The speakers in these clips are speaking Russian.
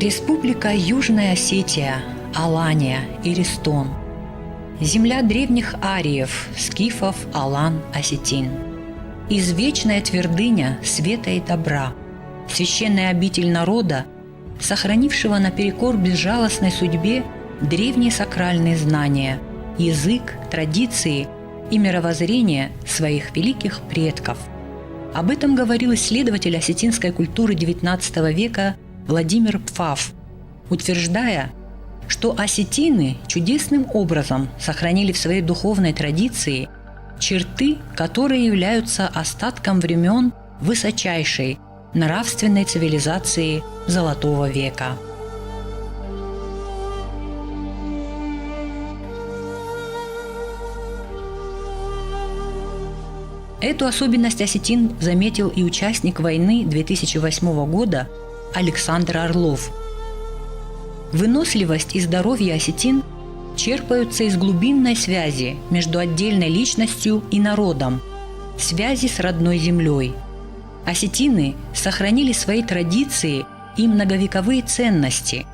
Республика Южная Осетия, Алания, Иристон. Земля древних ариев, скифов, алан, осетин. Извечная твердыня света и добра, священная обитель народа, сохранившего наперекор безжалостной судьбе древние сакральные знания, язык, традиции и мировоззрение своих великих предков. Об этом говорил исследователь осетинской культуры XIX века Владимир Пфаф, утверждая, что осетины чудесным образом сохранили в своей духовной традиции черты, которые являются остатком времен высочайшей нравственной цивилизации Золотого века. Эту особенность осетин заметил и участник войны 2008 года Александр Орлов. Выносливость и здоровье осетин черпаются из глубинной связи между отдельной личностью и народом, связи с родной землей. Осетины сохранили свои традиции и многовековые ценности.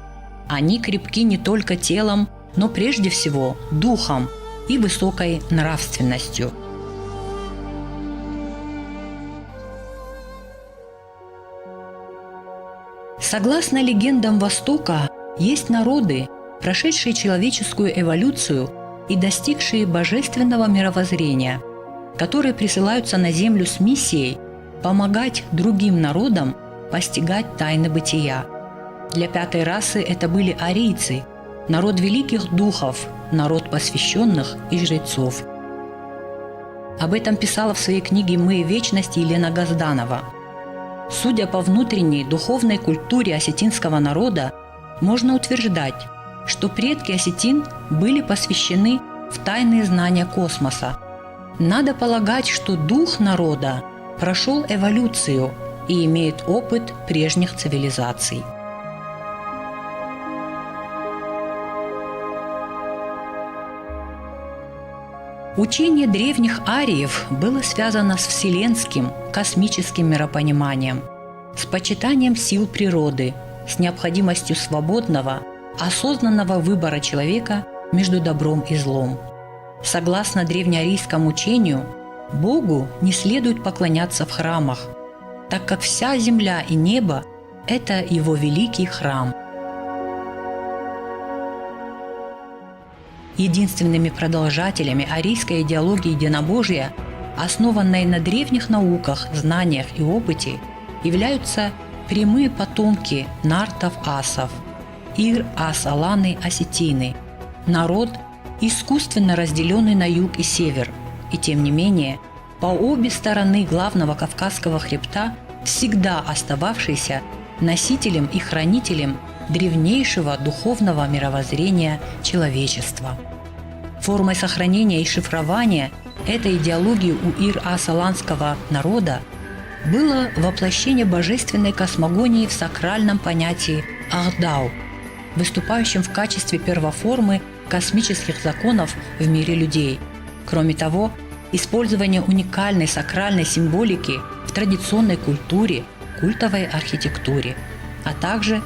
Они крепки не только телом, но прежде всего духом и высокой нравственностью. Согласно легендам Востока, есть народы, прошедшие человеческую эволюцию и достигшие божественного мировоззрения, которые присылаются на Землю с миссией помогать другим народам постигать тайны бытия. Для пятой расы это были арийцы, народ великих духов, народ посвященных и жрецов. Об этом писала в своей книге «Мы и вечность» Елена Газданова. Судя по внутренней духовной культуре осетинского народа, можно утверждать, что предки осетин были посвящены в тайные знания космоса. Надо полагать, что дух народа прошел эволюцию и имеет опыт прежних цивилизаций. Учение древних ариев было связано с вселенским, космическим миропониманием, с почитанием сил природы, с необходимостью свободного, осознанного выбора человека между добром и злом. Согласно древнеарийскому учению, Богу не следует поклоняться в храмах, так как вся земля и небо – это Его великий храм. Единственными продолжателями арийской идеологии единобожия, основанной на древних науках, знаниях и опыте, являются прямые потомки нартов-асов, ир-ас-аланы-осетины, народ, искусственно разделенный на юг и север, и тем не менее, по обе стороны главного Кавказского хребта всегда остававшийся носителем и хранителем древнейшего духовного мировоззрения человечества. Формой сохранения и шифрования этой идеологии у ир-ас-аланского народа было воплощение божественной космогонии в сакральном понятии Ахдау, выступающем в качестве первоформы космических законов в мире людей. Кроме того, использование уникальной сакральной символики в традиционной культуре, культовой архитектуре, а также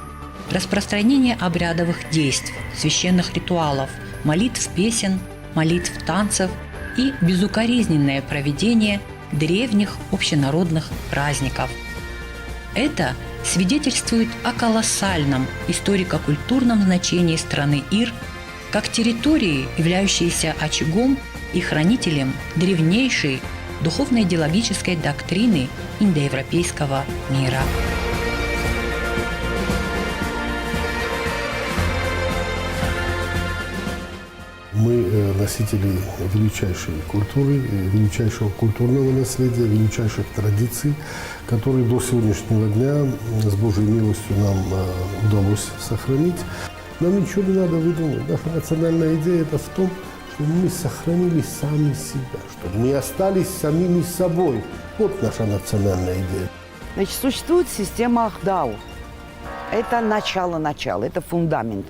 распространение обрядовых действий, священных ритуалов, молитв песен, молитв танцев и безукоризненное проведение древних общенародных праздников. Это свидетельствует о колоссальном историко-культурном значении страны Ир как территории, являющейся очагом и хранителем древнейшей духовно-идеологической доктрины индоевропейского мира. Мы носители величайшей культуры, величайшего культурного наследия, величайших традиций, которые до сегодняшнего дня с Божьей милостью нам удалось сохранить. Нам ничего не надо выдумывать. Наша национальная идея – это в том, что мы сохранили сами себя, чтобы мы остались самими собой. Вот наша национальная идея. Значит, существует система Ахдау. Это начало, это фундамент.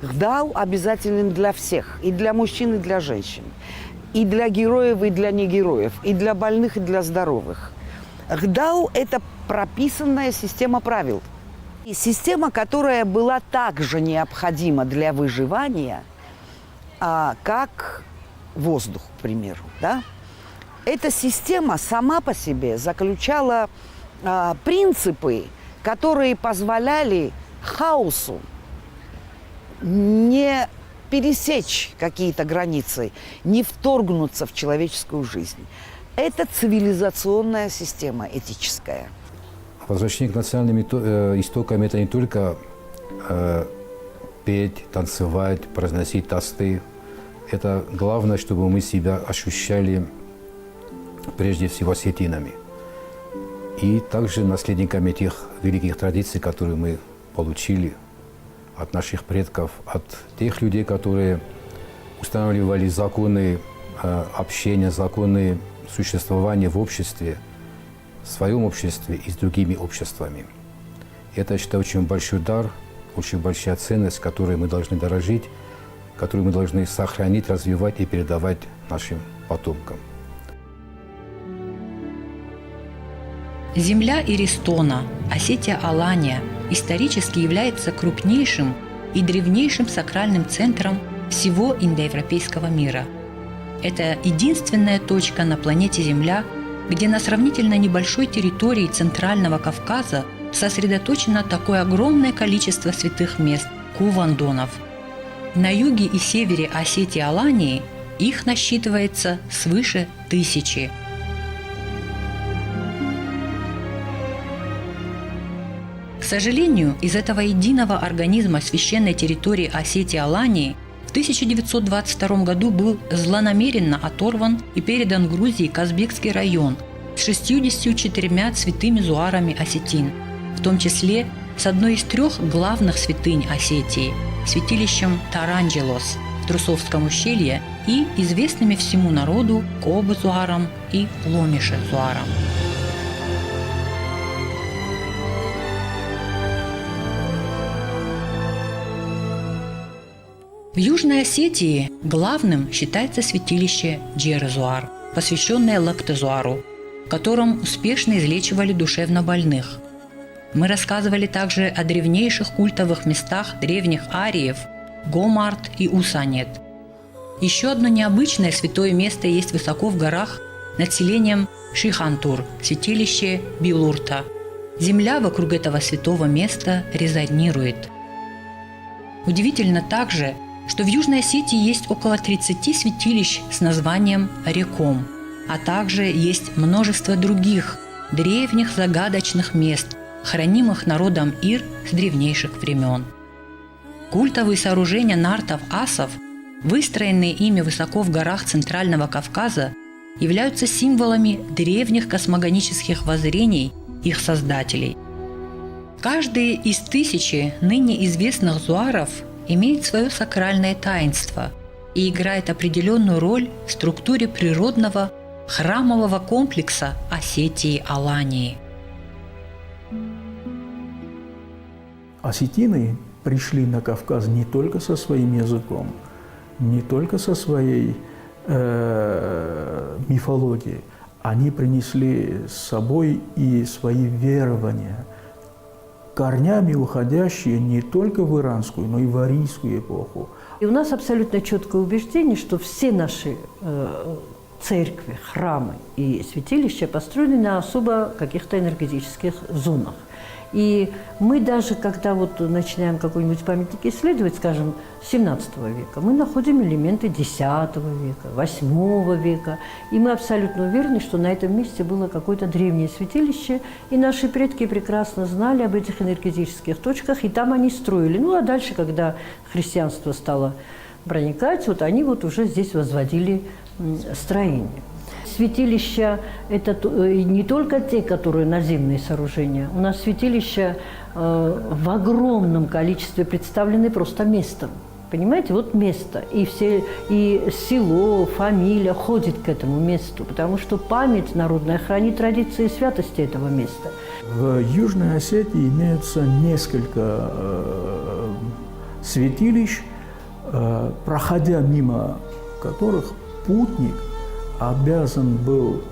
Ахдау обязателен для всех, и для мужчин, и для женщин, и для героев, и для негероев, и для больных, и для здоровых. Ахдау – это прописанная система правил. И система, которая была также необходима для выживания, как воздух, к примеру, да? Эта система сама по себе заключала принципы, которые позволяли хаосу не пересечь какие-то границы, не вторгнуться в человеческую жизнь. Это цивилизационная система этическая. Возвращение к национальным истокам – это не только петь, танцевать, произносить тосты. Это главное, чтобы мы себя ощущали прежде всего осетинами. И также наследниками тех великих традиций, которые мы получили от наших предков, от тех людей, которые устанавливали законы общения, законы существования в обществе, в своем обществе и с другими обществами. Это, я считаю, очень большой дар, очень большая ценность, которой мы должны дорожить, которую мы должны сохранить, развивать и передавать нашим потомкам. Земля Иристона, Осетия-Алания, исторически является крупнейшим и древнейшим сакральным центром всего индоевропейского мира. Это единственная точка на планете Земля, где на сравнительно небольшой территории Центрального Кавказа сосредоточено такое огромное количество святых мест – кувандонов. На юге и севере Осетии-Алании их насчитывается свыше 1000. К сожалению, из этого единого организма священной территории Осетии-Алании в 1922 году был злонамеренно оторван и передан Грузии Казбекский район с 64 святыми зуарами осетин, в том числе с одной из 3 главных святынь Осетии – святилищем Таранджелос в Трусовском ущелье и известными всему народу Кобы-зуаром и Ломиши-зуаром. В Южной Осетии главным считается святилище Джерезуар, посвященное Лактезуару, в котором успешно излечивали душевнобольных. Мы рассказывали также о древнейших культовых местах древних ариев Гомарт и Усанет. Еще одно необычное святое место есть высоко в горах над селением Шихантур, святилище Билурта. Земля вокруг этого святого места резонирует. Удивительно также, что в Южной Осетии есть около 30 святилищ с названием Реком, а также есть множество других древних загадочных мест, хранимых народом Ир с древнейших времен. Культовые сооружения нартов-асов, выстроенные ими высоко в горах Центрального Кавказа, являются символами древних космогонических воззрений их создателей. Каждый из 1000 ныне известных зуаров имеет свое сакральное таинство и играет определенную роль в структуре природного храмового комплекса Осетии-Алании. Осетины пришли на Кавказ не только со своим языком, не только со своей мифологией. Они принесли с собой и свои верования, корнями уходящие не только в иранскую, но и в арийскую эпоху. И у нас абсолютно четкое убеждение, что все наши церкви, храмы и святилища построены на особо каких-то энергетических зонах. И мы даже, когда вот начинаем какой-нибудь памятник исследовать, скажем, 17 века, мы находим элементы 10 века, 8 века. И мы абсолютно уверены, что на этом месте было какое-то древнее святилище, и наши предки прекрасно знали об этих энергетических точках, и там они строили. Ну, а дальше, когда христианство стало проникать, вот они вот уже здесь возводили строение. Святилища – это не только те, которые наземные сооружения. У нас святилища в огромном количестве представлены просто местом. Понимаете, вот место. И село, фамилия ходит к этому месту, потому что память народная хранит традиции святости этого места. В Южной Осетии имеется несколько святилищ, проходя мимо которых путник обязан был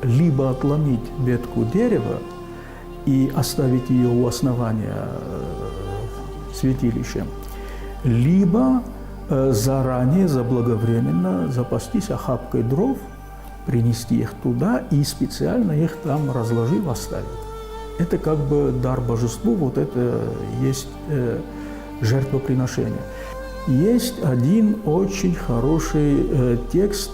либо отломить ветку дерева, и оставить ее у основания святилища, либо заранее, заблаговременно запастись охапкой дров, принести их туда и специально их там разложив, оставить. Это как бы дар божеству, вот это есть жертвоприношение. Есть один очень хороший текст,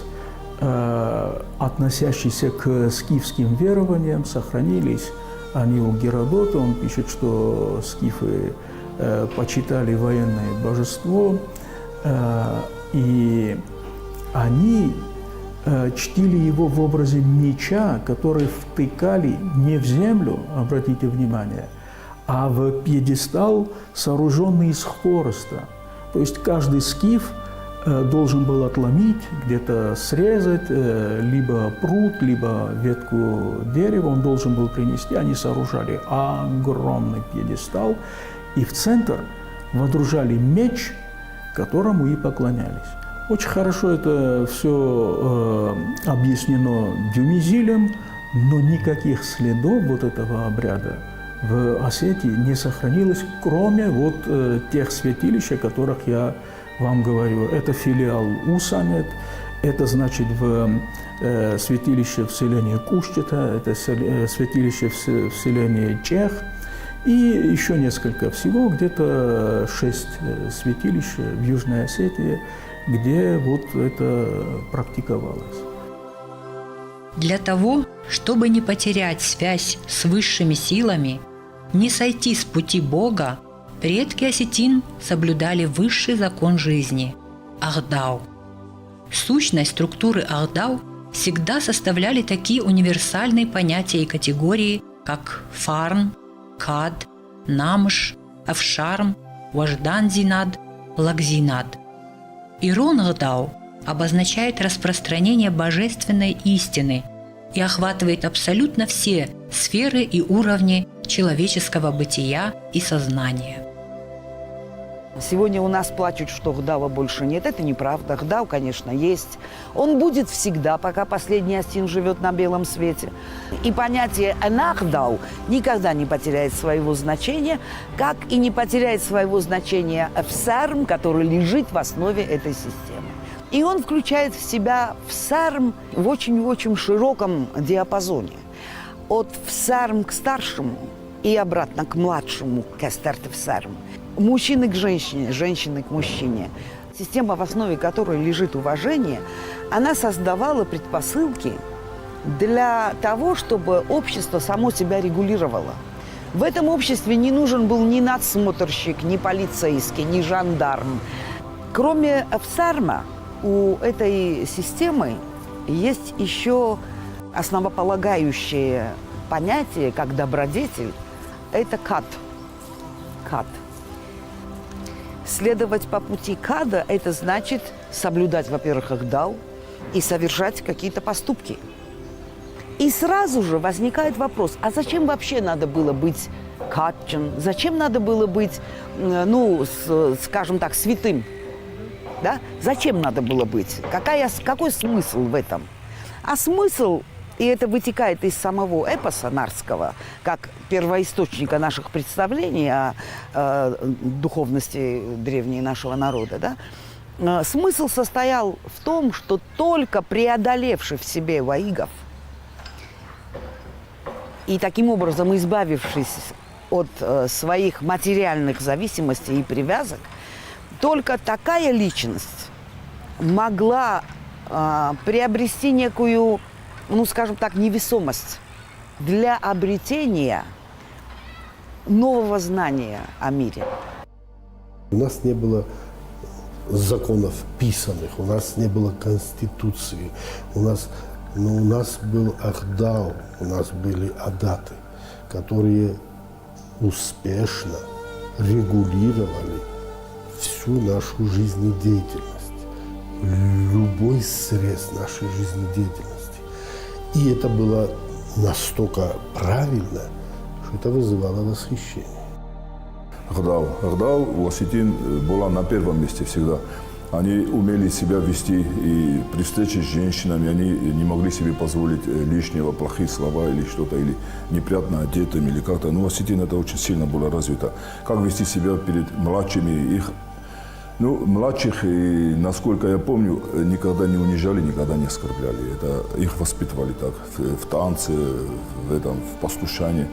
относящийся к скифским верованиям, сохранились они у Геродота. Он пишет, что скифы почитали военное божество, и они чтили его в образе меча, который втыкали не в землю, обратите внимание, а в пьедестал, сооруженный из хвороста. То есть каждый скиф должен был отломить, где-то срезать, либо пруд, либо ветку дерева он должен был принести. Они сооружали огромный пьедестал, и в центр водружали меч, которому и поклонялись. Очень хорошо это все объяснено Дюмизилем, но никаких следов вот этого обряда в Осетии не сохранилось, кроме вот тех святилищ, о которых я вам говорю. Это филиал Усамет, это значит святилище в селении Кущета, это святилище в селении Чех, и еще несколько, всего где-то 6 святилищ в Южной Осетии, где вот это практиковалось. Для того, чтобы не потерять связь с высшими силами, не сойти с пути Бога, предки осетин соблюдали высший закон жизни – Ахдау. Сущность структуры Ахдау всегда составляли такие универсальные понятия и категории, как фарн, кад, намш, авшарм, уаждан-зинад, лагзинад. Ирон Ахдау обозначает распространение божественной истины и охватывает абсолютно все сферы и уровни человеческого бытия и сознания. Сегодня у нас плачут, что Гдава больше нет. Это неправда. Гдау, конечно, есть. Он будет всегда, пока последний осетин живет на белом свете. И понятие «энахдау» никогда не потеряет своего значения, как и не потеряет своего значения «всарм», который лежит в основе этой системы. И он включает в себя всарм в очень широком диапазоне. От всарм к старшему и обратно к младшему, к эстертевсарм. Мужчины к женщине, женщины к мужчине. Система, в основе которой лежит уважение, она создавала предпосылки для того, чтобы общество само себя регулировало. В этом обществе не нужен был ни надсмотрщик, ни полицейский, ни жандарм. Кроме всарма, у этой системы есть еще основополагающее понятие, как добродетель, это кад. Кад. Следовать по пути када – это значит соблюдать, во-первых, Ахдау и совершать какие-то поступки. И сразу же возникает вопрос, а зачем вообще надо было быть кадчен? Зачем надо было быть, скажем так, святым? Да? Зачем надо было быть? Какой смысл в этом? А смысл, и это вытекает из самого эпоса нарского, как первоисточника наших представлений о духовности древней нашего народа, да? Смысл состоял в том, что только преодолевший в себе ваигов и таким образом избавившись от своих материальных зависимостей и привязок, только такая личность могла приобрести некую, скажем так, невесомость для обретения нового знания о мире. У нас не было законов писанных, у нас не было конституции, у нас был Ахдау, у нас были адаты, которые успешно регулировали всю нашу жизнедеятельность, любой срез нашей жизнедеятельности. И это было настолько правильно, что это вызывало восхищение. Ахдау у осетин была на первом месте всегда. Они умели себя вести, и при встрече с женщинами они не могли себе позволить лишнего, плохие слова или что-то, или неприятно одетым, или как-то. Но в Осетии это очень сильно было развито. Как вести себя перед младшими, их, младших, и, насколько я помню, никогда не унижали, никогда не оскорбляли. Это их воспитывали так, в танце, в послушании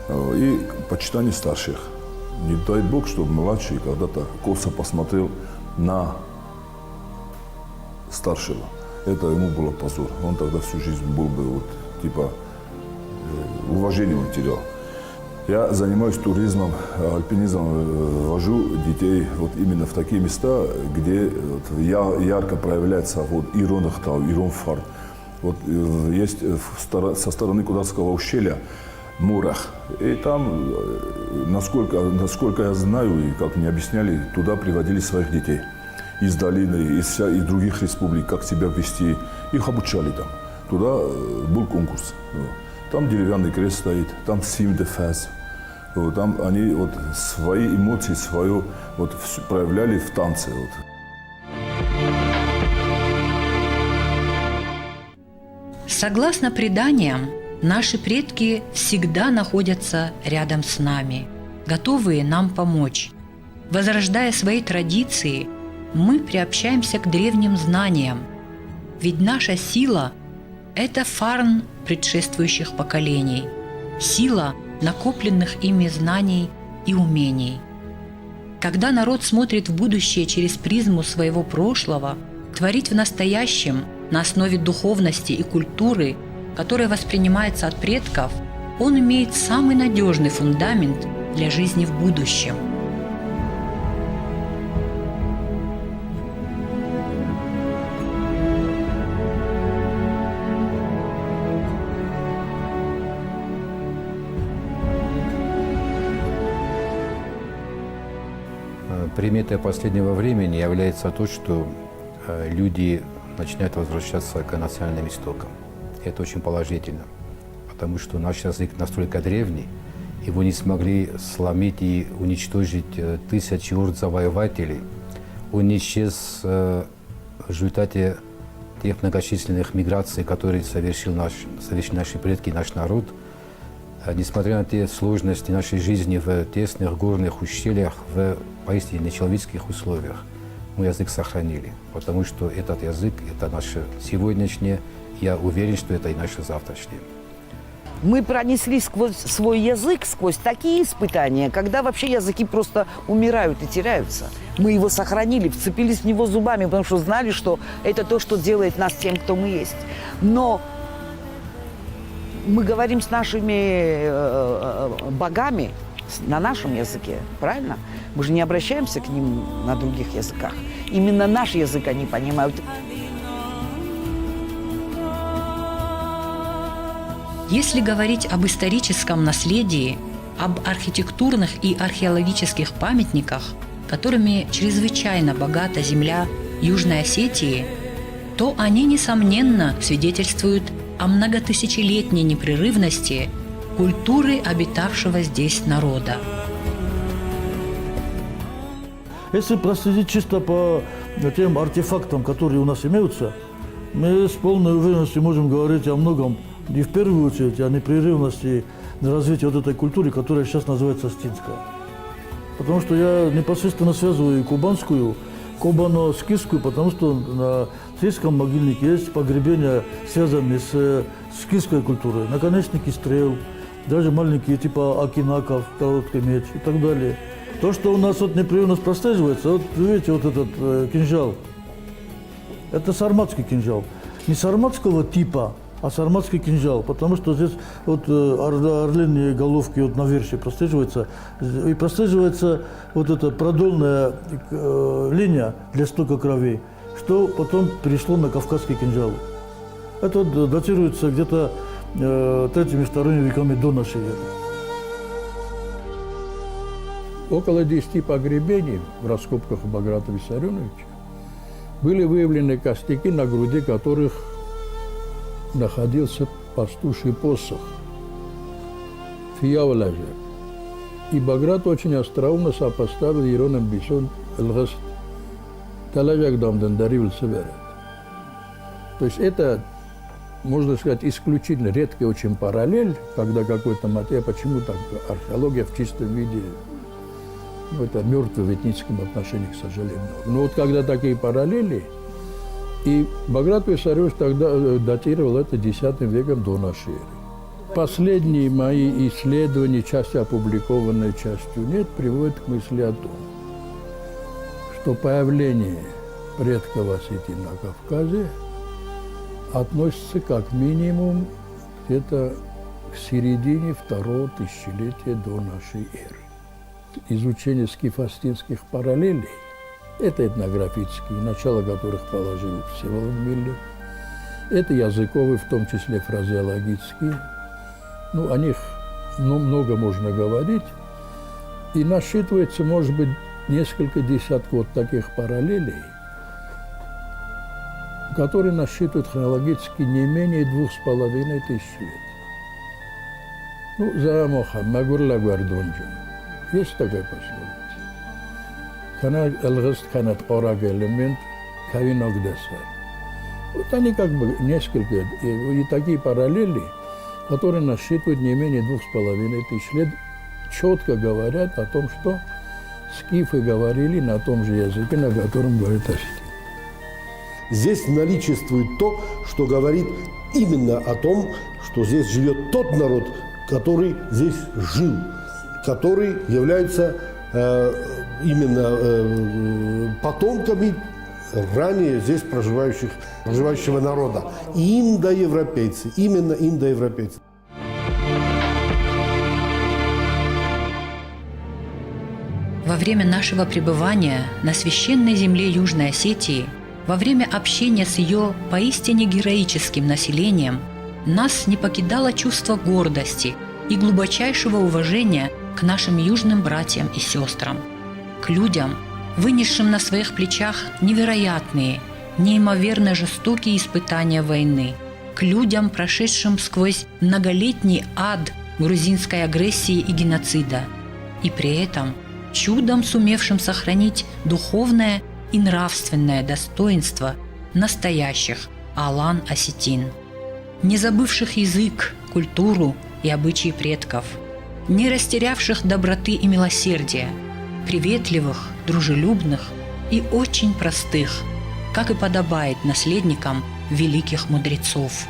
и почитании старших. Не дай Бог, чтобы младший когда-то косо посмотрел на старшего. Это ему было позор. Он тогда всю жизнь был бы, уважение он терял. Я занимаюсь туризмом, альпинизмом, вожу детей именно в такие места, где ярко проявляется Ирон Ахтау, Ирон Фарт. Есть со стороны Кударского ущелья Мурах. И там, насколько я знаю, и как мне объясняли, туда приводили своих детей из долины, из других республик, как себя вести. Их обучали там. Туда был конкурс. Там деревянный крест стоит, там сим-де-фаз. Там они свои эмоции, свое проявляли в танце. Согласно преданиям, наши предки всегда находятся рядом с нами, готовые нам помочь. Возрождая свои традиции, мы приобщаемся к древним знаниям, ведь наша сила – это фарн предшествующих поколений, сила накопленных ими знаний и умений. Когда народ смотрит в будущее через призму своего прошлого, творить в настоящем на основе духовности и культуры, которая воспринимается от предков, он имеет самый надежный фундамент для жизни в будущем. Приметой последнего времени является то, что люди начинают возвращаться к национальным истокам. Это очень положительно, потому что наш язык настолько древний, его не смогли сломить и уничтожить тысячи орд-завоевателей. Он исчез в результате тех многочисленных миграций, которые совершили наши предки, наш народ. Несмотря на те сложности нашей жизни в тесных горных ущельях, в поистине нечеловеческих условиях, мы язык сохранили, потому что этот язык – это наше сегодняшнее, я уверен, что это и наше завтрашнее. Мы пронесли сквозь свой язык, сквозь такие испытания, когда вообще языки просто умирают и теряются. Мы его сохранили, вцепились в него зубами, потому что знали, что это то, что делает нас тем, кто мы есть. Но мы говорим с нашими богами на нашем языке, правильно? Мы же не обращаемся к ним на других языках. Именно наш язык они понимают. Если говорить об историческом наследии, об архитектурных и археологических памятниках, которыми чрезвычайно богата земля Южной Осетии, то они, несомненно, свидетельствуют о многотысячелетней непрерывности культуры обитавшего здесь народа. Если проследить чисто по тем артефактам, которые у нас имеются, мы с полной уверенностью можем говорить о многом, и в первую очередь о непрерывности развития этой культуры, которая сейчас называется остинская. Потому что я непосредственно связываю и кубанскую, кубано-скифскую, потому что на скифском могильнике есть погребения, связанные с скифской культурой. Наконечники стрел, даже маленькие типа акинаков, короткий меч и так далее. То, что у нас непрерывность прослеживается, видите, этот кинжал, это сарматский кинжал. Не сарматского типа, а сарматский кинжал, потому что здесь орлиные головки наверху прослеживаются, и прослеживается эта продольная линия для стока крови, что потом перешло на кавказский кинжал. Это датируется где-то 3-2 веками до нашей эры. Около 10 погребений в раскопках у Баграта Виссарионовича были выявлены костяки, на груди которых находился пастуший посох Фияуляжа. И Баграт очень остроумно сопоставил Ироном Бисон Элгаст Талажагдамдан даривался верят. То есть это, можно сказать, исключительно редкий очень параллель, когда какой-то материал, почему так археология в чистом виде, ну, это мертвый в этническом отношении, к сожалению. Но вот когда такие параллели, и Баграт-Виссарионович тогда датировал это X веком до нашей эры. Последние мои исследования, частью опубликованные, частью нет, приводят к мысли о том, что появление предков осетин на Кавказе относится как минимум где-то к середине второго тысячелетия до нашей эры. Изучение скифо-осетинских параллелей – это этнографические, начало которых положил Всеволод Миллер, это языковые, в том числе фразеологические. Ну, о них много можно говорить, и насчитывается, может быть, несколько десятков таких параллелей, которые насчитывают хронологически не менее 2500 лет. Ну, за Магурла Гвардунджин. Есть такая пословица. Хана элгест ханат кораг элемент кавиногдесар. Вот они как бы несколько, и такие параллели, которые насчитывают не менее 2500 лет, четко говорят о том, что скифы говорили на том же языке, на котором говорят осетины. Здесь наличествует то, что говорит именно о том, что здесь живет тот народ, который здесь жил, который является именно потомками ранее здесь проживающего народа. Индоевропейцы, именно индоевропейцы. Во время нашего пребывания на священной земле Южной Осетии, во время общения с ее поистине героическим населением, нас не покидало чувство гордости и глубочайшего уважения к нашим южным братьям и сестрам, к людям, вынесшим на своих плечах невероятные, неимоверно жестокие испытания войны, к людям, прошедшим сквозь многолетний ад грузинской агрессии и геноцида, и при этом чудом сумевшим сохранить духовное и нравственное достоинство настоящих алан-осетин, не забывших язык, культуру и обычаи предков, не растерявших доброты и милосердия, приветливых, дружелюбных и очень простых, как и подобает наследникам великих мудрецов.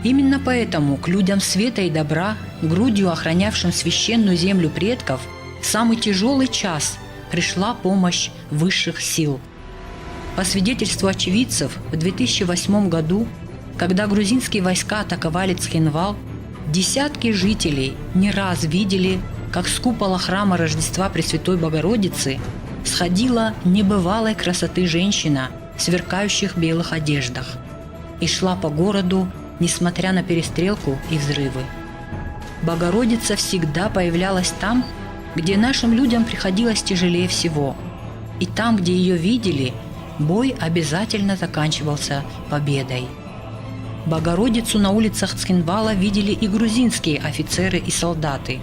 Именно поэтому к людям света и добра, грудью охранявшим священную землю предков, в самый тяжелый час пришла помощь высших сил. По свидетельству очевидцев, в 2008 году, когда грузинские войска атаковали Цхинвал, десятки жителей не раз видели, как с купола храма Рождества Пресвятой Богородицы сходила небывалой красоты женщина в сверкающих белых одеждах и шла по городу, несмотря на перестрелку и взрывы. Богородица всегда появлялась там, где нашим людям приходилось тяжелее всего, и там, где ее видели, бой обязательно заканчивался победой. Богородицу на улицах Цхинвала видели и грузинские офицеры и солдаты.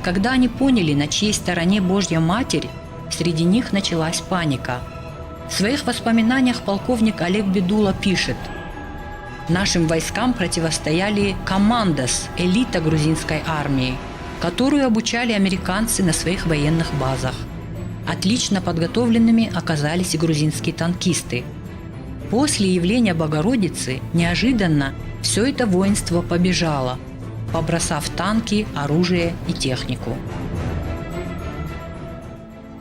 Когда они поняли, на чьей стороне Божья Матерь, среди них началась паника. В своих воспоминаниях полковник Олег Бедула пишет: «Нашим войскам противостояли командос, элита грузинской армии, которую обучали американцы на своих военных базах. Отлично подготовленными оказались и грузинские танкисты. После явления Богородицы неожиданно все это воинство побежало, побросав танки, оружие и технику».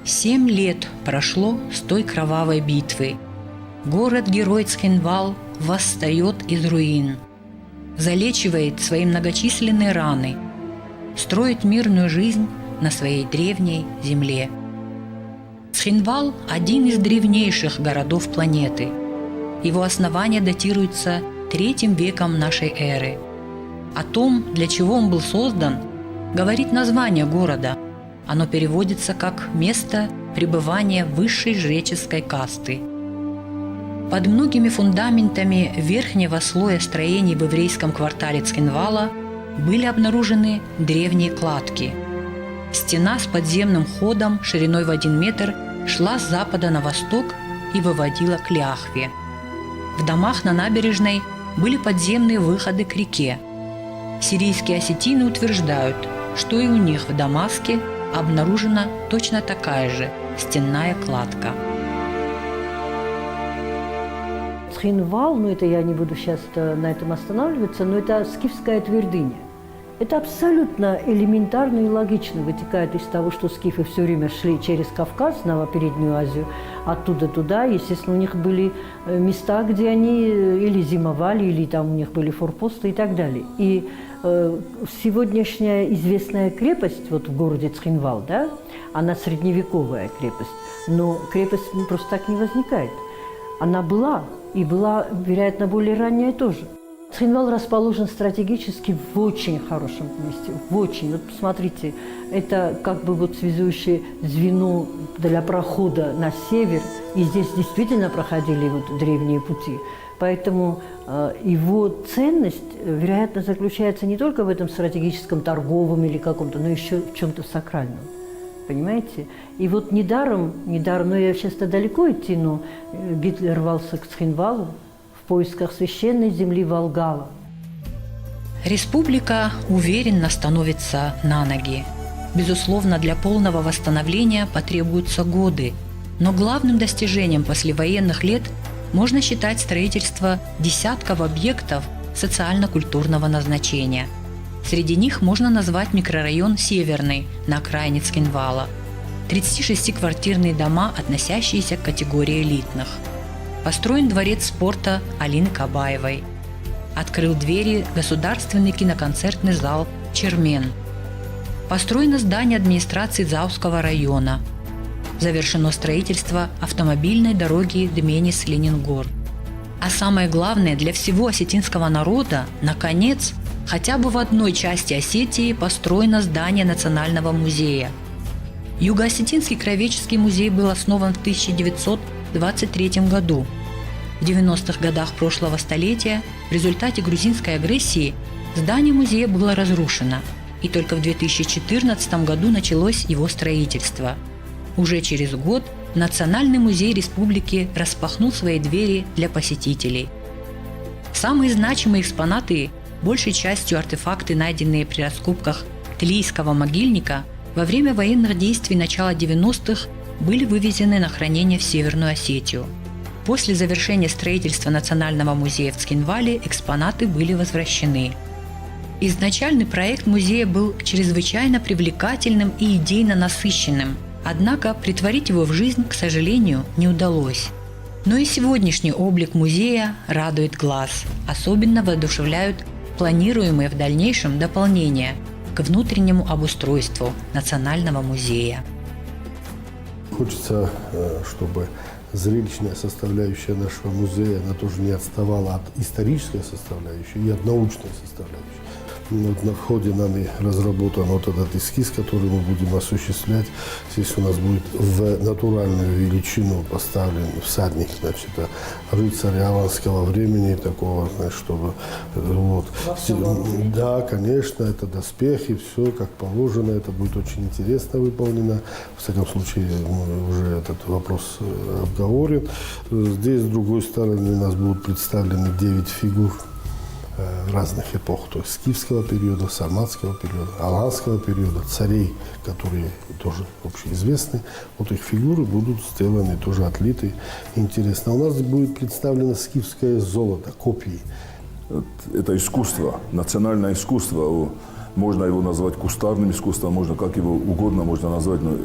7 лет прошло с той кровавой битвы. Город-герой Цхинвал восстает из руин, залечивает свои многочисленные раны, строит мирную жизнь на своей древней земле. Цхинвал – один из древнейших городов планеты. Его основание датируется III веком нашей эры. О том, для чего он был создан, говорит название города. Оно переводится как «место пребывания высшей жреческой касты». Под многими фундаментами верхнего слоя строений в еврейском квартале Цхинвала были обнаружены древние кладки. Стена с подземным ходом шириной в 1 метр шла с запада на восток и выводила к Ляхве. В домах на набережной были подземные выходы к реке. Сирийские осетины утверждают, что и у них в Дамаске обнаружена точно такая же стенная кладка. Цхинвал, ну это я не буду сейчас на этом останавливаться, но это скифская твердыня. Это абсолютно элементарно и логично вытекает из того, что скифы все время шли через Кавказ, на Переднюю Азию, оттуда туда. Естественно, у них были места, где они или зимовали, или там у них были форпосты и так далее. И сегодняшняя известная крепость, вот в городе Цхинвал, да, она средневековая крепость, но крепость просто так не возникает. Она была, и была, вероятно, более ранняя тоже. Цхинвал расположен стратегически в очень хорошем месте, в очень. Вот посмотрите, это как бы вот связующее звено для прохода на север, и здесь действительно проходили вот древние пути. Поэтому его ценность, вероятно, заключается не только в этом стратегическом, торговом или каком-то, но еще в чем-то сакральном. Понимаете? И вот недаром, но я сейчас-то далеко идти, но Гитлер рвался к Цхинвалу в поисках священной земли Волгала. Республика уверенно становится на ноги. Безусловно, для полного восстановления потребуются годы, но главным достижением послевоенных лет можно считать строительство десятков объектов социально-культурного назначения. Среди них можно назвать микрорайон «Северный» на окраине Цхинвала, 36-квартирные дома, относящиеся к категории элитных. Построен дворец спорта Алины Кабаевой. Открыл двери государственный киноконцертный зал «Чермен». Построено здание администрации Зауского района. Завершено строительство автомобильной дороги Дменис-Ленингор. А самое главное, для всего осетинского народа, наконец, хотя бы в одной части Осетии построено здание Национального музея. Юго-Осетинский краеведческий музей был основан в 1923 году. В 90-х годах прошлого столетия в результате грузинской агрессии здание музея было разрушено, и только в 2014 году началось его строительство. Уже через год Национальный музей республики распахнул свои двери для посетителей. Самые значимые экспонаты, большей частью артефакты, найденные при раскопках Тлийского могильника, во время военных действий начала 90-х были вывезены на хранение в Северную Осетию. После завершения строительства Национального музея в Цхинвале экспонаты были возвращены. Изначальный проект музея был чрезвычайно привлекательным и идейно насыщенным, однако претворить его в жизнь, к сожалению, не удалось. Но и сегодняшний облик музея радует глаз, особенно воодушевляют планируемые в дальнейшем дополнения к внутреннему обустройству Национального музея. Хочется, чтобы зрелищная составляющая нашего музея, она тоже не отставала от исторической составляющей и от научной составляющей. Вот на входе нами разработан вот этот эскиз, который мы будем осуществлять. Здесь у нас будет в натуральную величину поставлен всадник, значит, рыцарь аванского времени, такого, значит, чтобы вот. Да, конечно, это доспехи, все как положено, это будет очень интересно выполнено. В всяком случае, мы уже этот вопрос обговорен. Здесь, с другой стороны, у нас будут представлены 9 фигур разных эпох, то есть скифского периода, сарматского периода, аланского периода, царей, которые тоже общеизвестны. Вот их фигуры будут сделаны, тоже отлиты. Интересно. У нас будет представлено скифское золото, копии. Это искусство, национальное искусство. Можно его назвать кустарным искусством, можно как его угодно можно назвать, но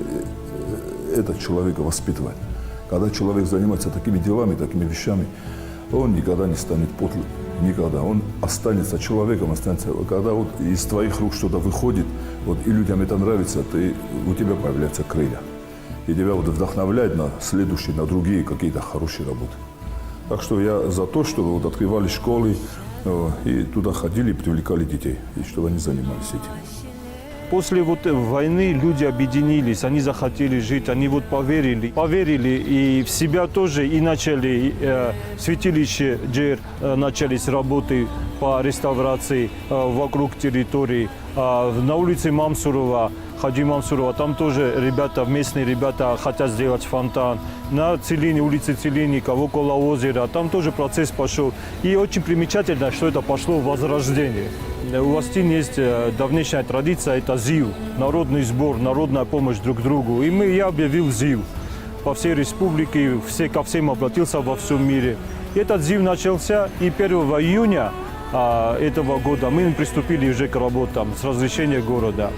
это человека воспитывает. Когда человек занимается такими делами, такими вещами, он никогда не станет подлым. Никогда. Он останется человеком, останется. Когда вот из твоих рук что-то выходит, вот, и людям это нравится, у тебя появляются крылья. И тебя вот вдохновляет на следующие, на другие какие-то хорошие работы. Так что я за то, чтобы вот открывали школы, и туда ходили и привлекали детей, и чтобы они занимались этим. После вот войны люди объединились, они захотели жить, они вот поверили и в себя тоже, и начали святилище Джер, начались работы по реставрации вокруг территории. На улице Мамсурова, Хаджи Мамсурова, там тоже местные ребята хотят сделать фонтан. На улице Целинникова, около озера, там тоже процесс пошел. И очень примечательно, что это пошло в возрождение. У Астин есть давнейшая традиция, это ЗИЛ, народный сбор, народная помощь друг другу. И я объявил ЗИЛ по всей республике, ко всем обратился во всем мире. И этот ЗИЛ начался, и 1 июня этого года мы приступили уже к работам с разрешения города.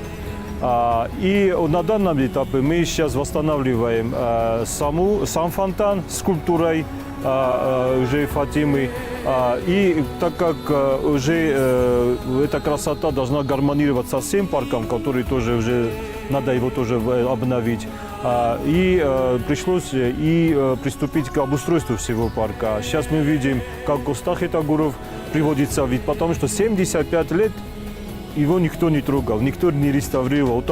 И на данном этапе мы сейчас восстанавливаем сам фонтан с скульптурой уже Фатимы. И так как уже эта красота должна гармонировать со всем парком, который тоже уже надо его тоже обновить, и пришлось приступить к обустройству всего парка. Сейчас мы видим, как Костах Этагуров приводится в вид, потому что 75 лет его никто не трогал, никто не реставрировал.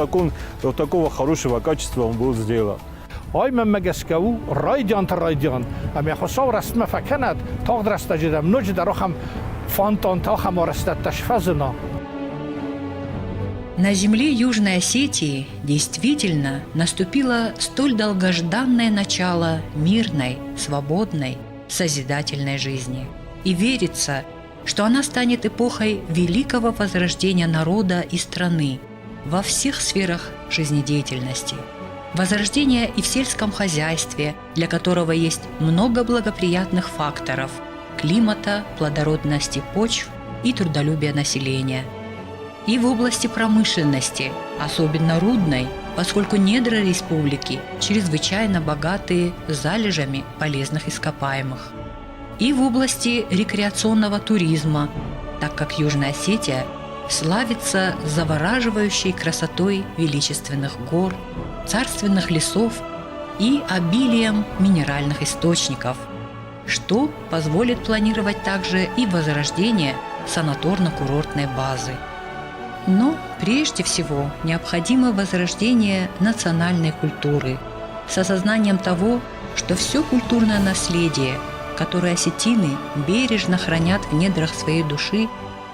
Вот такого хорошего качества он был сделан. Ay من مگسکو رایدیان تا رایدیان اما خساو رسم فکند تاق درست جدم نوج دروخم فانتان تا خم رستت تشفزنا. На земле Южной Осетии действительно наступило столь долгожданное начало мирной, свободной, созидательной жизни. И верится, что она станет эпохой великого возрождения народа и страны во всех сферах жизнедеятельности. Возрождение и в сельском хозяйстве, для которого есть много благоприятных факторов – климата, плодородности почв и трудолюбия населения. И в области промышленности, особенно рудной, поскольку недра республики чрезвычайно богаты залежами полезных ископаемых. И в области рекреационного туризма, так как Южная Осетия славится завораживающей красотой величественных гор, царственных лесов и обилием минеральных источников, что позволит планировать также и возрождение санаторно-курортной базы. Но прежде всего необходимо возрождение национальной культуры с осознанием того, что все культурное наследие, которое осетины бережно хранят в недрах своей души,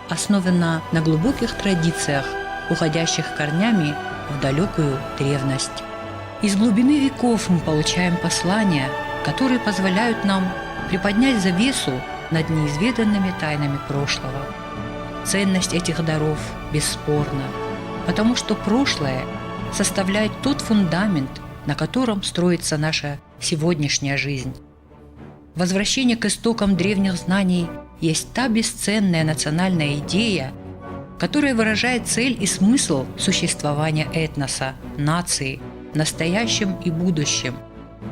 основано на глубоких традициях, уходящих корнями в далекую древность. Из глубины веков мы получаем послания, которые позволяют нам приподнять завесу над неизведанными тайнами прошлого. Ценность этих даров бесспорна, потому что прошлое составляет тот фундамент, на котором строится наша сегодняшняя жизнь. Возвращение к истокам древних знаний есть та бесценная национальная идея, которая выражает цель и смысл существования этноса, нации, в настоящем и будущем.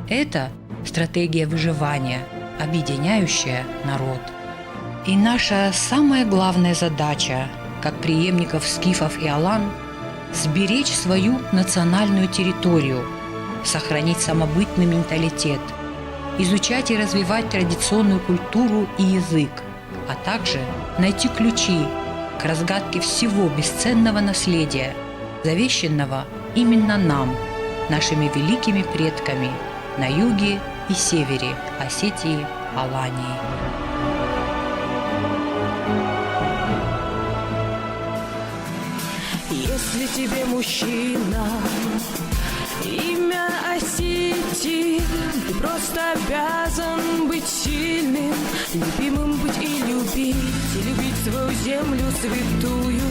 Это стратегия выживания, объединяющая народ. И наша самая главная задача, как преемников скифов и алан, сберечь свою национальную территорию, сохранить самобытный менталитет, изучать и развивать традиционную культуру и язык, а также найти ключи к разгадке всего бесценного наследия, завещанного именно нам, нашими великими предками на юге и севере Осетии, Алании. Если тебе мужчина, имя Осетии, ты просто обязан быть сильным, любимым быть и любить свою землю святую,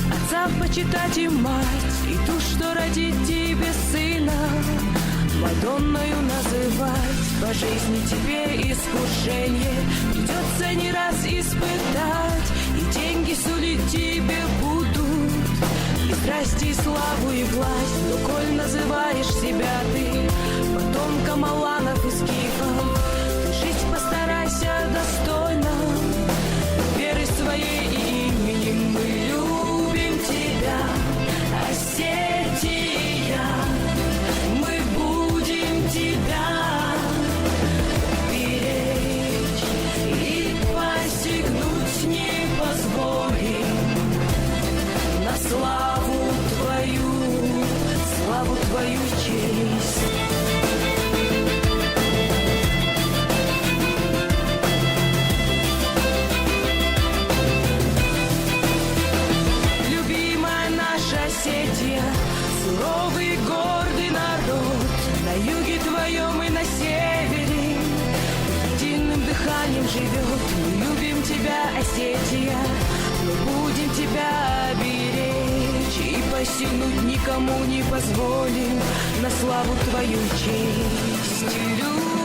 отца почитать и мать, и ту, что родит тебе сына, Мадонною называть. По жизни тебе искушение придется не раз испытать, и деньги сулить тебе будут, и страсти, и славу, и власть. Но коль называешь себя ты потомком аланов и скифов, ты жить постарайся достойно веры своей и именем. Мы любим тебя, Осетия, мы будем тебя беречь и посягнуть не позволим на славу твою честь. живет. Мы любим тебя, Осетия, мы будем тебя беречь и посягнуть никому не позволим на славу твою честь.